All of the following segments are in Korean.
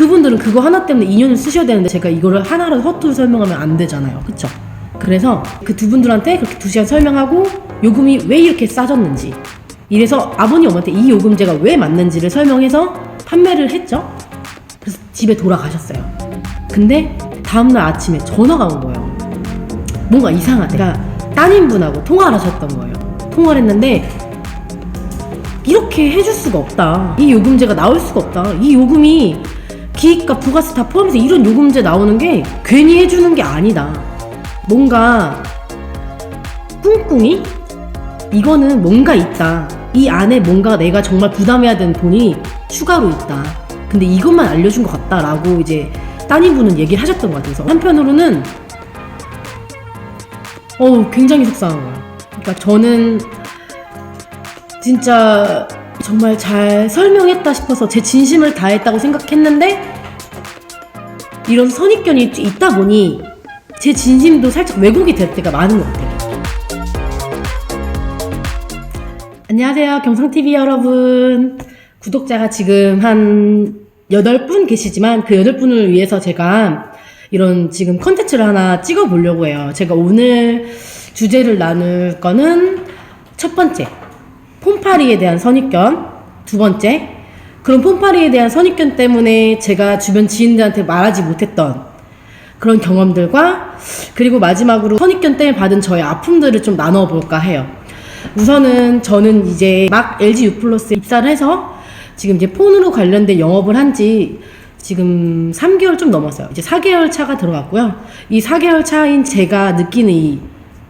그분들은 그거 하나 때문에 2년을 쓰셔야 되는데 제가 이거를 하나로 허투루 설명하면 안 되잖아요. 그쵸? 그래서 그 두 분들한테 그렇게 2시간 설명하고 요금이 왜 이렇게 싸졌는지, 이래서 아버님 어머니한테 이 요금제가 왜 맞는지를 설명해서 판매를 했죠. 그래서 집에 돌아가셨어요. 근데 다음날 아침에 전화가 온 거예요. 뭔가 이상하다. 제가 따님분하고 통화를 하셨던 거예요. 통화를 했는데 이렇게 해줄 수가 없다. 이 요금제가 나올 수가 없다. 이 요금이 기입과 부가세 다 포함해서 이런 요금제 나오는 게 괜히 해주는 게 아니다. 뭔가 꿍꿍이? 이거는 뭔가 있다. 이 안에 뭔가 내가 정말 부담해야 되는 돈이 추가로 있다. 근데 이것만 알려준 것 같다라고 이제 따님분은 얘기를 하셨던 것 같아서 한편으로는 굉장히 속상한 거예요. 그러니까 저는 진짜 정말 잘 설명했다 싶어서 제 진심을 다했다고 생각했는데 이런 선입견이 있다 보니 제 진심도 살짝 왜곡이 될 때가 많은 것 같아요. 안녕하세요, 경상TV 여러분. 구독자가 지금 한 8분 계시지만 그 8분을 위해서 제가 이런 지금 컨텐츠를 하나 찍어보려고 해요. 제가 오늘 주제를 나눌 거는 첫 번째, 폰파리에 대한 선입견. 두 번째, 그런 폰파리에 대한 선입견 때문에 제가 주변 지인들한테 말하지 못했던 그런 경험들과, 그리고 마지막으로 선입견 때문에 받은 저의 아픔들을 좀 나눠볼까 해요. 우선은 저는 이제 막 LG U+에 입사를 해서 지금 이제 폰으로 관련된 영업을 한 지 지금 3개월 좀 넘었어요. 이제 4개월 차가 들어갔고요. 이 4개월 차인 제가 느끼는 이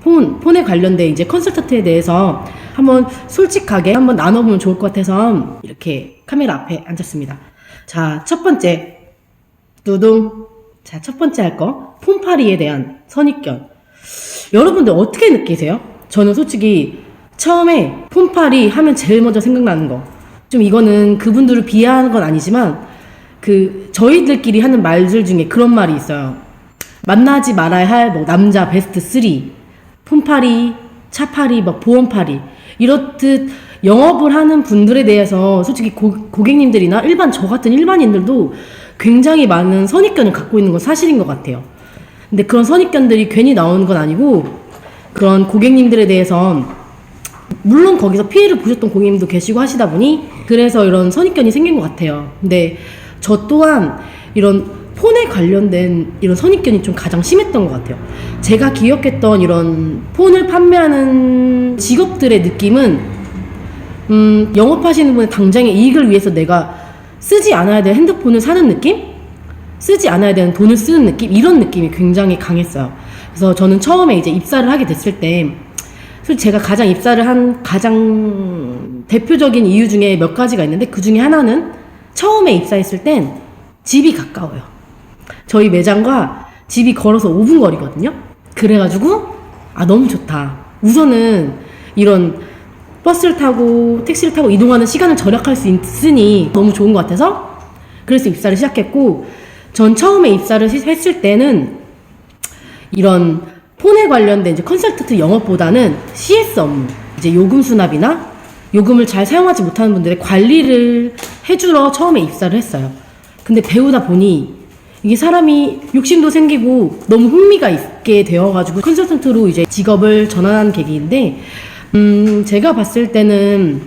폰에 관련된 이제 컨설턴트에 대해서 한번 솔직하게 한번 나눠보면 좋을 것 같아서 이렇게 카메라 앞에 앉았습니다. 자, 첫 번째, 두둥. 자, 첫 번째 할 거, 폰파리에 대한 선입견. 여러분들 어떻게 느끼세요? 저는 솔직히 처음에 폰파리 하면 제일 먼저 생각나는 거, 좀 이거는 그분들을 비하하는 건 아니지만 저희들끼리 하는 말들 중에 그런 말이 있어요. 만나지 말아야 할 뭐 남자 베스트 3, 폰파리, 차파리, 막 보험파리, 이렇듯 영업을 하는 분들에 대해서 솔직히 고객님들이나 저 같은 일반인들도 굉장히 많은 선입견을 갖고 있는 건 사실인 것 같아요. 근데 그런 선입견들이 괜히 나오는 건 아니고, 그런 고객님들에 대해서 물론 거기서 피해를 보셨던 고객님도 계시고 하시다 보니 그래서 이런 선입견이 생긴 것 같아요. 근데 저 또한 이런 폰에 관련된 이런 선입견이 좀 가장 심했던 것 같아요. 제가 기억했던 이런 폰을 판매하는 직업들의 느낌은 영업하시는 분의 당장의 이익을 위해서 내가 쓰지 않아야 될 핸드폰을 사는 느낌? 쓰지 않아야 되는 돈을 쓰는 느낌? 이런 느낌이 굉장히 강했어요. 그래서 저는 처음에 이제 입사를 하게 됐을 때, 솔직히 제가 가장 대표적인 이유 중에 몇 가지가 있는데, 그 중에 하나는 처음에 입사했을 땐 집이 가까워요. 저희 매장과 집이 걸어서 5분 거리거든요. 그래가지고 너무 좋다. 우선은 이런 버스를 타고 택시를 타고 이동하는 시간을 절약할 수 있으니 너무 좋은 것 같아서 그래서 입사를 시작했고, 전 처음에 입사를 했을 때는 이런 폰에 관련된 이제 컨설턴트 영업보다는 CS 업무, 이제 요금 수납이나 요금을 잘 사용하지 못하는 분들의 관리를 해주러 처음에 입사를 했어요. 근데 배우다 보니 이게 사람이 욕심도 생기고 너무 흥미가 있게 되어가지고 컨설턴트로 이제 직업을 전환한 계기인데, 제가 봤을 때는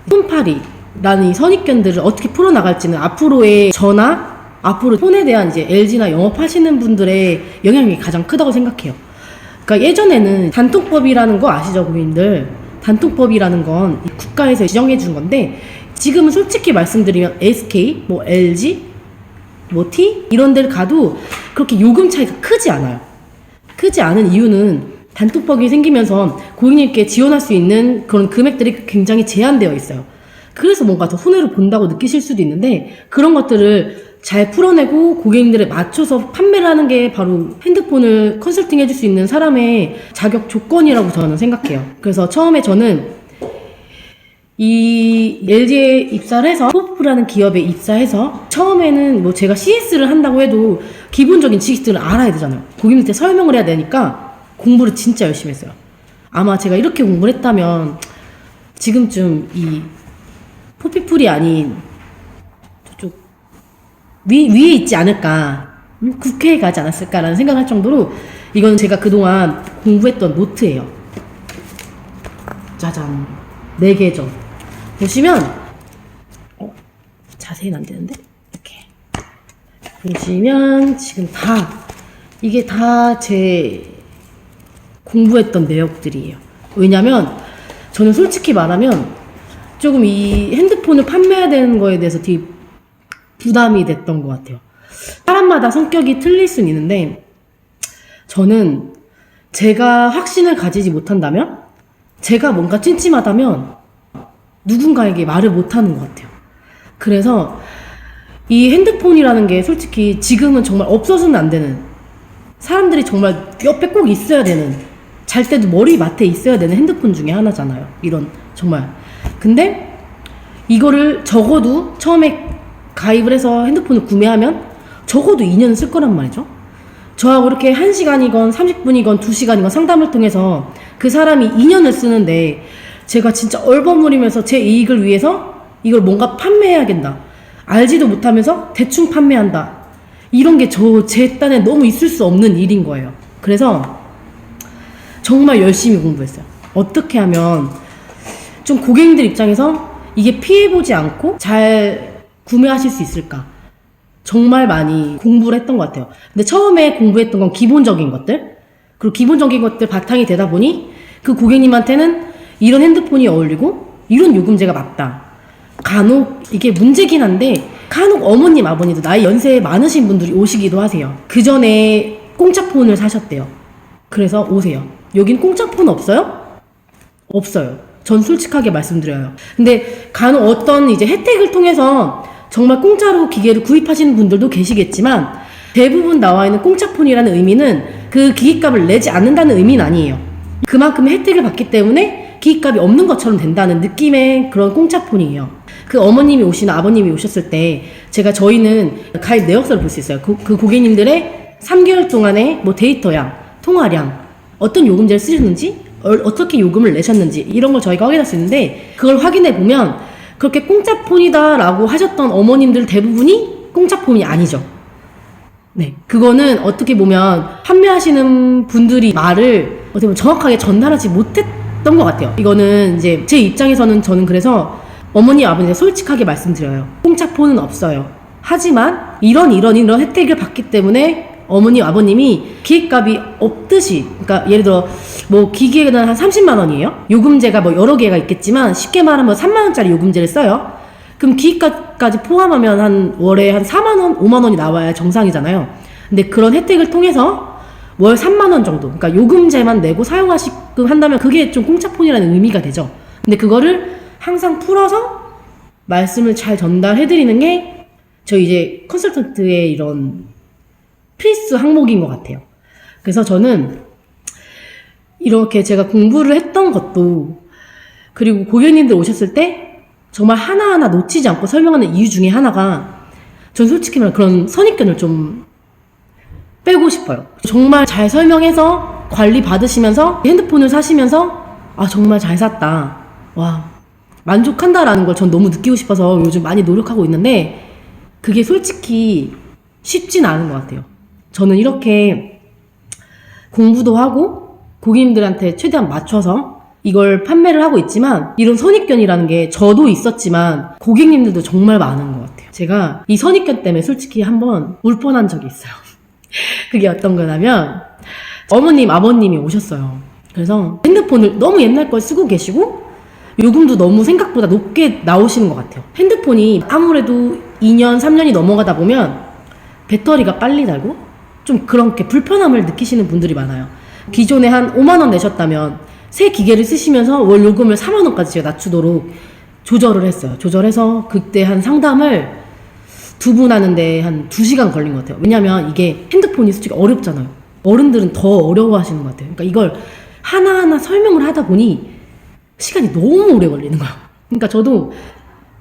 폰파리라는 이 선입견들을 어떻게 풀어나갈지는 앞으로의 저나 앞으로 폰에 대한 이제 LG나 영업하시는 분들의 영향이 가장 크다고 생각해요. 그러니까 예전에는 단통법이라는 거 아시죠, 고객님들? 단통법이라는 건 국가에서 지정해 준 건데, 지금은 솔직히 말씀드리면 SK, 뭐 LG, 뭐 T 이런 데를 가도 그렇게 요금 차이가 크지 않아요. 크지 않은 이유는 단톡법이 생기면서 고객님께 지원할 수 있는 그런 금액들이 굉장히 제한되어 있어요. 그래서 뭔가 더 손해를 본다고 느끼실 수도 있는데, 그런 것들을 잘 풀어내고 고객님들에 맞춰서 판매를 하는 게 바로 핸드폰을 컨설팅 해줄 수 있는 사람의 자격 조건이라고 저는 생각해요. 그래서 처음에 저는 이 LG에 입사를 해서 포프라는 기업에 입사해서, 처음에는 뭐 제가 CS를 한다고 해도 기본적인 지식들을 알아야 되잖아요. 고객님한테 설명을 해야 되니까 공부를 진짜 열심히 했어요. 아마 제가 이렇게 공부를 했다면 지금쯤 이 포피풀이 아닌 저쪽 위에 있지 않을까, 국회에 가지 않았을까라는 생각할 정도로 이건 제가 그동안 공부했던 노트예요. 짜잔, 4개죠. 보시면 자세히는 안 되는데 이렇게 보시면 지금 이게 다 제 공부했던 내역들이에요. 왜냐면 저는 솔직히 말하면 조금 이 핸드폰을 판매해야 되는 거에 대해서 되게 부담이 됐던 것 같아요. 사람마다 성격이 틀릴 수는 있는데 저는 제가 확신을 가지지 못한다면, 제가 뭔가 찜찜하다면 누군가에게 말을 못하는 것 같아요. 그래서 이 핸드폰이라는 게 솔직히 지금은 정말 없어서는 안 되는, 사람들이 정말 옆에 꼭 있어야 되는, 잘 때도 머리맡에 있어야 되는 핸드폰 중에 하나잖아요. 이런 정말. 근데 이거를 적어도 처음에 가입을 해서 핸드폰을 구매하면 적어도 2년은 쓸 거란 말이죠. 저하고 이렇게 1시간이건 30분이건 2시간이건 상담을 통해서 그 사람이 2년을 쓰는데 제가 진짜 얼버무리면서 제 이익을 위해서 이걸 뭔가 판매해야겠다, 알지도 못하면서 대충 판매한다, 이런 게 제 딴에 너무 있을 수 없는 일인 거예요. 그래서 정말 열심히 공부했어요. 어떻게 하면 좀 고객님들 입장에서 이게 피해보지 않고 잘 구매하실 수 있을까, 정말 많이 공부를 했던 것 같아요. 근데 처음에 공부했던 건 기본적인 것들, 그리고 기본적인 것들 바탕이 되다 보니 그 고객님한테는 이런 핸드폰이 어울리고 이런 요금제가 맞다. 간혹 이게 문제긴 한데 간혹 어머님 아버님도 나이 연세 많으신 분들이 오시기도 하세요. 그 전에 공짜폰을 사셨대요. 그래서 오세요. 여긴 공짜폰 없어요? 없어요. 전 솔직하게 말씀드려요. 근데 간혹 어떤 이제 혜택을 통해서 정말 공짜로 기계를 구입하시는 분들도 계시겠지만 대부분 나와 있는 공짜폰이라는 의미는 그 기기값을 내지 않는다는 의미는 아니에요. 그만큼 혜택을 받기 때문에 기기값이 없는 것처럼 된다는 느낌의 그런 공짜폰이에요. 그 어머님이 오시나 아버님이 오셨을 때 저희는 가입 내역서를 볼 수 있어요. 그 고객님들의 3개월 동안의 뭐 데이터량, 통화량, 어떤 요금제를 쓰셨는지, 어떻게 요금을 내셨는지 이런 걸 저희가 확인할 수 있는데, 그걸 확인해 보면 그렇게 공짜폰이다 라고 하셨던 어머님들 대부분이 공짜폰이 아니죠. 네, 그거는 어떻게 보면 판매하시는 분들이 말을 어떻게 보면 정확하게 전달하지 못했던 것 같아요. 이거는 이제 제 입장에서는 저는 그래서 어머니 아버님께 솔직하게 말씀드려요. 공짜폰은 없어요. 하지만 이런 혜택을 받기 때문에 어머니 아버님이 기계값이 없듯이, 그러니까 예를 들어 뭐 기계는 한 30만 원이에요. 요금제가 뭐 여러 개가 있겠지만 쉽게 말하면 3만 원짜리 요금제를 써요. 그럼 기기값까지 포함하면 한 월에 한 4만 원, 5만 원이 나와야 정상이잖아요. 근데 그런 혜택을 통해서 월 3만 원 정도, 그러니까 요금제만 내고 사용하시끔 한다면 그게 좀 공짜폰이라는 의미가 되죠. 근데 그거를 항상 풀어서 말씀을 잘 전달해드리는 게 저희 이제 컨설턴트의 이런 필수 항목인 것 같아요. 그래서 저는 이렇게 제가 공부를 했던 것도, 그리고 고객님들 오셨을 때 정말 하나하나 놓치지 않고 설명하는 이유 중에 하나가, 전 솔직히 말해 그런 선입견을 좀 빼고 싶어요. 정말 잘 설명해서 관리 받으시면서 핸드폰을 사시면서 아 정말 잘 샀다, 와 만족한다라는 걸 전 너무 느끼고 싶어서 요즘 많이 노력하고 있는데 그게 솔직히 쉽진 않은 것 같아요. 저는 이렇게 공부도 하고 고객님들한테 최대한 맞춰서 이걸 판매를 하고 있지만, 이런 선입견이라는 게 저도 있었지만 고객님들도 정말 많은 것 같아요. 제가 이 선입견 때문에 솔직히 한번 울 뻔한 적이 있어요. 그게 어떤 거냐면 어머님 아버님이 오셨어요. 그래서 핸드폰을 너무 옛날 걸 쓰고 계시고 요금도 너무 생각보다 높게 나오시는 것 같아요. 핸드폰이 아무래도 2년 3년이 넘어가다 보면 배터리가 빨리 닳고 좀 그렇게 불편함을 느끼시는 분들이 많아요. 기존에 한 5만 원 내셨다면 새 기계를 쓰시면서 월 요금을 4만 원까지 제가 낮추도록 조절을 했어요. 조절해서 그때 한 상담을 2분 하는데 한 2시간 걸린 것 같아요. 왜냐면 이게 핸드폰이 솔직히 어렵잖아요. 어른들은 더 어려워하시는 것 같아요. 그러니까 이걸 하나하나 설명을 하다 보니 시간이 너무 오래 걸리는 거예요. 그러니까 저도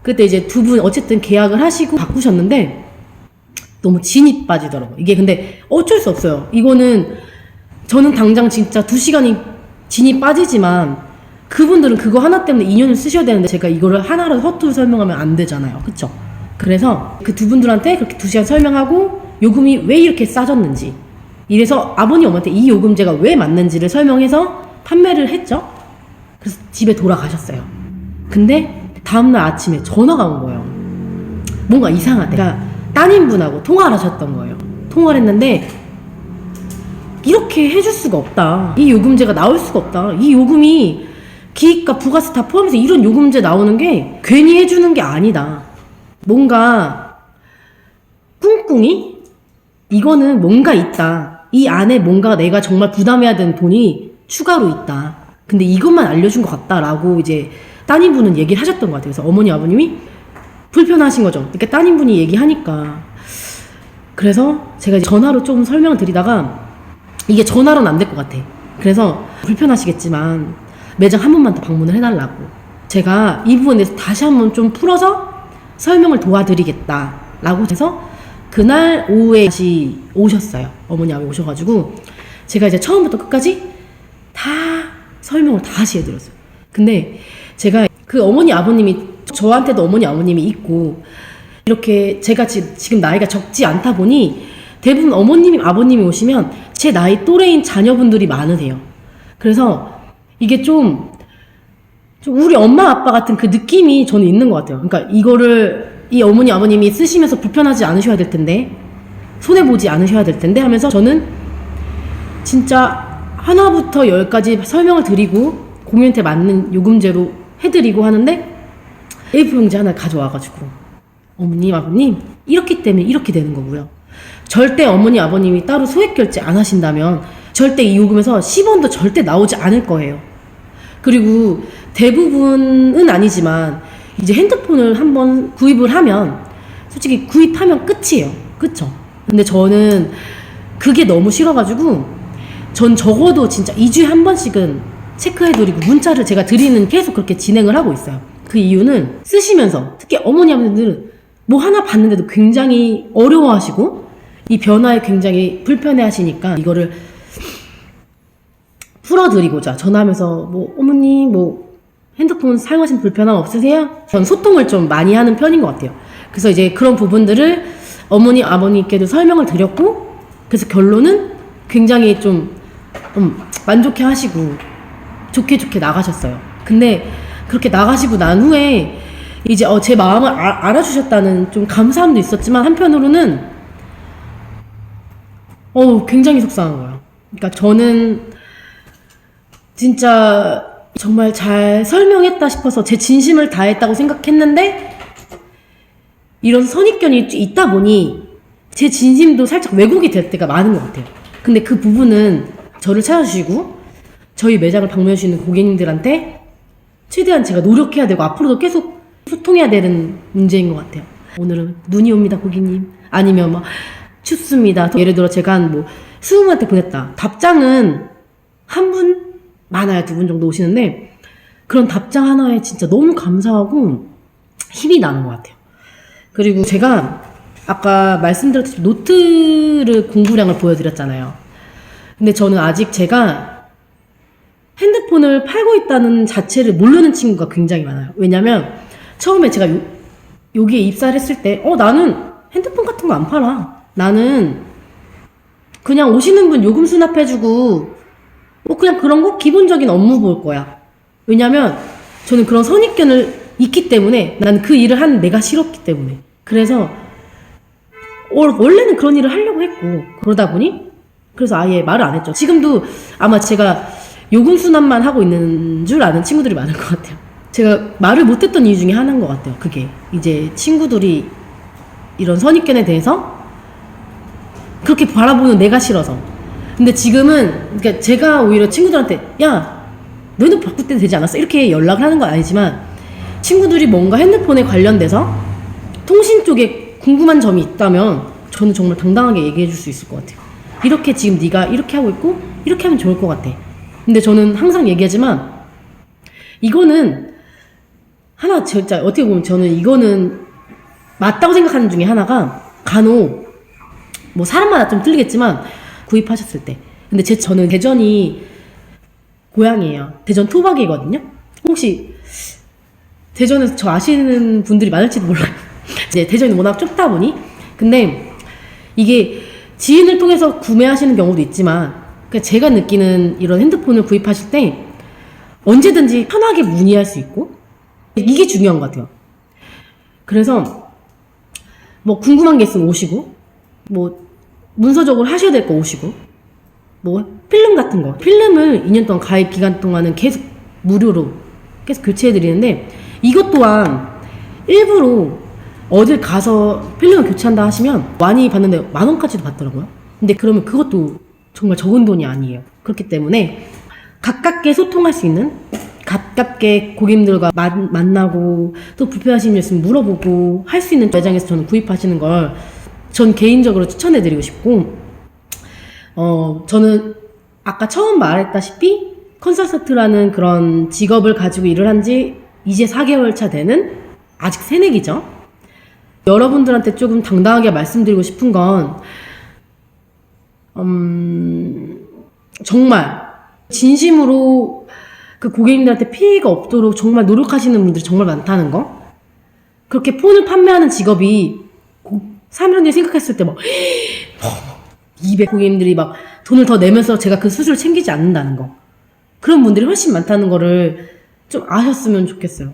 그때 이제 2분 어쨌든 계약을 하시고 바꾸셨는데 너무 진이 빠지더라고요. 이게 근데 어쩔 수 없어요. 이거는 저는 당장 진짜 2시간이 진이 빠지지만 그분들은 그거 하나 때문에 2년을 쓰셔야 되는데 제가 이거를 하나라도 허투루 설명하면 안 되잖아요. 그쵸? 그래서 그 두 분들한테 그렇게 2시간 설명하고 요금이 왜 이렇게 싸졌는지, 이래서 아버님 어머니한테 이 요금제가 왜 맞는지를 설명해서 판매를 했죠. 그래서 집에 돌아가셨어요. 근데 다음날 아침에 전화가 온 거예요. 뭔가 이상하대. 그러니까 따님분하고 통화를 하셨던 거예요. 통화를 했는데 이렇게 해줄 수가 없다. 이 요금제가 나올 수가 없다. 이 요금이 기입과 부가세 다 포함해서 이런 요금제 나오는 게 괜히 해주는 게 아니다. 뭔가 꿍꿍이? 이거는 뭔가 있다. 이 안에 뭔가 내가 정말 부담해야 되는 돈이 추가로 있다. 근데 이것만 알려준 것 같다라고 이제 따님분은 얘기를 하셨던 것 같아요. 그래서 어머니 아버님이 불편하신 거죠. 이렇게 따님분이 얘기하니까. 그래서 제가 이제 전화로 좀 설명을 드리다가 이게 전화로는 안 될 것 같아. 그래서 불편하시겠지만 매장 한 번만 더 방문을 해달라고, 제가 이 부분에 대해서 다시 한번 좀 풀어서 설명을 도와드리겠다라고 해서 그날 오후에 다시 오셨어요. 어머니 아버지 오셔가지고 제가 이제 처음부터 끝까지 다 설명을 다시 해드렸어요. 근데 제가 그 어머니 아버님이, 저한테도 어머니 아버님이 있고 이렇게 제가 지금 나이가 적지 않다 보니 대부분 어머님이 아버님이 오시면 제 나이 또래인 자녀분들이 많으세요. 그래서 이게 좀 우리 엄마 아빠 같은 그 느낌이 저는 있는 것 같아요. 그러니까 이거를 이 어머니 아버님이 쓰시면서 불편하지 않으셔야 될 텐데, 손해보지 않으셔야 될 텐데 하면서 저는 진짜 하나부터 열까지 설명을 드리고 고객한테 맞는 요금제로 해드리고 하는데 A4 용지 하나 가져와가지고 어머님 아버님 이렇기 때문에 이렇게 되는 거고요. 절대 어머니 아버님이 따로 소액 결제 안 하신다면 절대 이 요금에서 10원도 절대 나오지 않을 거예요. 그리고 대부분은 아니지만 이제 핸드폰을 한번 구입을 하면 솔직히 구입하면 끝이에요. 그쵸? 근데 저는 그게 너무 싫어가지고 전 적어도 진짜 2주에 한 번씩은 체크해드리고 문자를 제가 드리는, 계속 그렇게 진행을 하고 있어요. 그 이유는 쓰시면서 특히 어머니 아버님들은 뭐 하나 봤는데도 굉장히 어려워하시고 이 변화에 굉장히 불편해 하시니까 이거를 풀어드리고자 전화하면서 뭐 어머님 뭐 핸드폰 사용하시는 불편함 없으세요? 전 소통을 좀 많이 하는 편인 것 같아요. 그래서 이제 그런 부분들을 어머니 아버님께도 설명을 드렸고, 그래서 결론은 굉장히 좀 만족해 하시고 좋게 나가셨어요. 근데 그렇게 나가시고 난 후에 이제 제 마음을 알아주셨다는 좀 감사함도 있었지만 한편으로는 굉장히 속상한 거예요. 그러니까 저는 진짜 정말 잘 설명했다 싶어서 제 진심을 다했다고 생각했는데 이런 선입견이 있다 보니 제 진심도 살짝 왜곡이 될 때가 많은 것 같아요. 근데 그 부분은 저를 찾아주시고 저희 매장을 방문해 주시는 고객님들한테 최대한 제가 노력해야 되고 앞으로도 계속 소통해야 되는 문제인 것 같아요. 오늘은 눈이 옵니다 고객님, 아니면 막 춥습니다. 예를 들어 제가 한 20분한테 보냈다. 답장은 한 분, 많아야 2분 정도 오시는데 그런 답장 하나에 진짜 너무 감사하고 힘이 나는 것 같아요. 그리고 제가 아까 말씀드렸듯이 노트를 공부량을 보여드렸잖아요. 근데 저는 아직 제가 핸드폰을 팔고 있다는 자체를 모르는 친구가 굉장히 많아요. 왜냐면 처음에 제가 여기에 입사를 했을 때 나는 핸드폰 같은 거 안 팔아. 나는 그냥 오시는 분 요금 수납해주고 그냥 그런 거 기본적인 업무 볼 거야. 왜냐면 저는 그런 선입견을 있기 때문에, 난 그 일을 하는 내가 싫었기 때문에. 그래서 원래는 그런 일을 하려고 했고 그러다 보니 그래서 아예 말을 안 했죠. 지금도 아마 제가 요금 수납만 하고 있는 줄 아는 친구들이 많을 것 같아요. 제가 말을 못했던 이유 중에 하나인 것 같아요. 그게 이제 친구들이 이런 선입견에 대해서 그렇게 바라보는 내가 싫어서. 근데 지금은 그러니까 제가 오히려 친구들한테 야 너희도 바꿀 때 되지 않았어? 이렇게 연락을 하는 건 아니지만 친구들이 뭔가 핸드폰에 관련돼서 통신 쪽에 궁금한 점이 있다면 저는 정말 당당하게 얘기해 줄 수 있을 것 같아요. 이렇게 지금 네가 이렇게 하고 있고 이렇게 하면 좋을 것 같아. 근데 저는 항상 얘기하지만 이거는 하나 진짜 어떻게 보면 저는 이거는 맞다고 생각하는 중에 하나가, 간혹 뭐 사람마다 좀 틀리겠지만 구입하셨을 때, 근데 저는 대전이 고향이에요. 대전 토박이거든요. 혹시 대전에서 저 아시는 분들이 많을지도 몰라요. 이제 대전이 워낙 좁다 보니. 근데 이게 지인을 통해서 구매하시는 경우도 있지만, 그러니까 제가 느끼는 이런 핸드폰을 구입하실 때 언제든지 편하게 문의할 수 있고, 이게 중요한 것 같아요. 그래서 뭐 궁금한 게 있으면 오시고, 뭐 문서적으로 하셔야 될 거 오시고, 뭐 필름 같은 거, 필름을 2년 동안 가입 기간 동안은 계속 무료로 계속 교체해 드리는데, 이것 또한 일부러 어딜 가서 필름을 교체한다 하시면 많이 받는데 10,000원까지도 받더라고요. 근데 그러면 그것도 정말 적은 돈이 아니에요. 그렇기 때문에 가깝게 소통할 수 있는, 가깝게 고객님들과 만나고 또 불편하신 일 있으면 물어보고 할 수 있는 매장에서 저는 구입하시는 걸 전 개인적으로 추천해 드리고 싶고, 저는 아까 처음 말했다시피 컨설턴트라는 그런 직업을 가지고 일을 한 지 이제 4개월 차 되는 아직 새내기죠. 여러분들한테 조금 당당하게 말씀드리고 싶은 건, 정말 진심으로 그 고객님들한테 피해가 없도록 정말 노력하시는 분들이 정말 많다는 거. 그렇게 폰을 판매하는 직업이 사람들이 생각했을 때 막 200 고객님들이 막 돈을 더 내면서 제가 그 수수료를 챙기지 않는다는 거. 그런 분들이 훨씬 많다는 거를 좀 아셨으면 좋겠어요.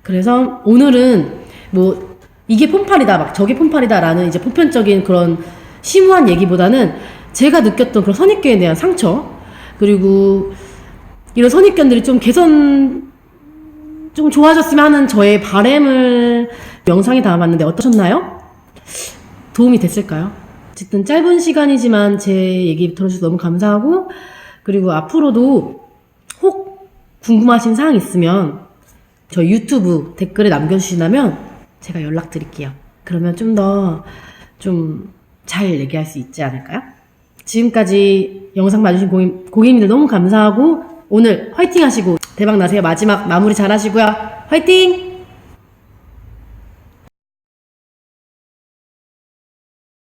그래서 오늘은 뭐 이게 폰팔이다, 막 저게 폰팔이다 라는 이제 보편적인 그런 심오한 얘기보다는 제가 느꼈던 그런 선입견에 대한 상처, 그리고 이런 선입견들이 좀 개선, 좀 좋아졌으면 하는 저의 바람을 영상에 담아봤는데 어떠셨나요? 도움이 됐을까요? 어쨌든 짧은 시간이지만 제 얘기 들어주셔서 너무 감사하고, 그리고 앞으로도 혹 궁금하신 사항 있으면 저희 유튜브 댓글에 남겨주신다면 제가 연락드릴게요. 그러면 좀 더 좀 잘 얘기할 수 있지 않을까요? 지금까지 영상 봐주신 고객님들 너무 감사하고, 오늘 화이팅 하시고 대박 나세요. 마지막 마무리 잘 하시고요. 화이팅!